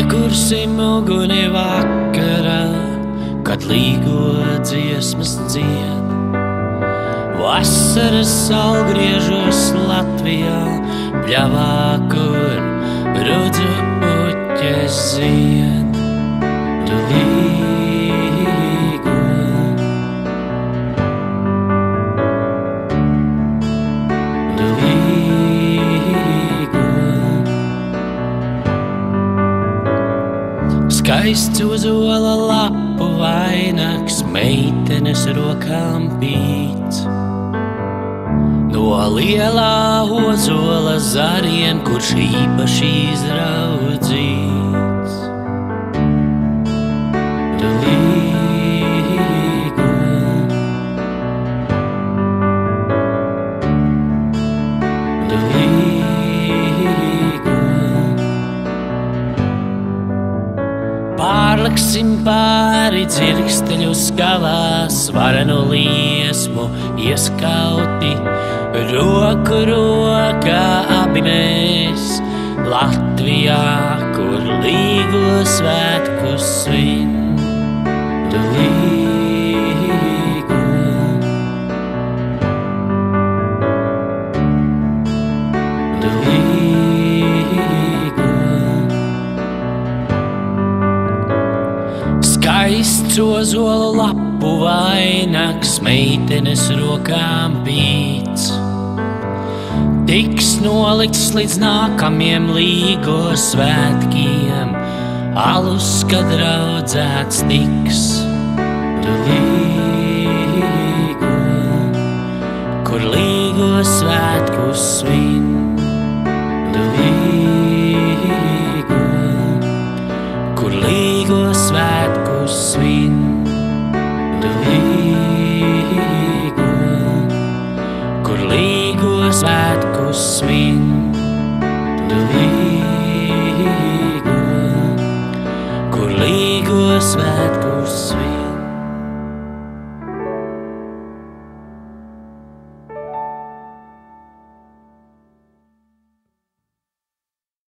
Iekursim uguni vakarā, kad līgo dziesmas dzied. Vasaras saulgriežos Latvijā, pļavā, kur rudzu puķes zied. Tu līgo, tu līgo. Skaists uz ola lapu vainags, meitenes rokām pīts. No lielā ozola zarien, kurš īpaši izraudzīts. Tu līgo, tu līgo. Pārliksim pāri dzirksteļu skalās, varenu liesmu ieskauti. Roku rokā abi mēs, Latvijā, kur līgo svētkus svin. Tu līgo, tu līgo. Skaists ozolu lapu vainags, meitenes rokām pīts. Tiks nolikts līdz nākamiem līgo svētkiem, alus, kad raudzēts tiks. Tu līgo, kur līgo svētkus svin. Tu līgo, kur līgo svētkus svin. Tu līgo, kur līgo svētkus svin. Tu līgo, kur līgo svētkus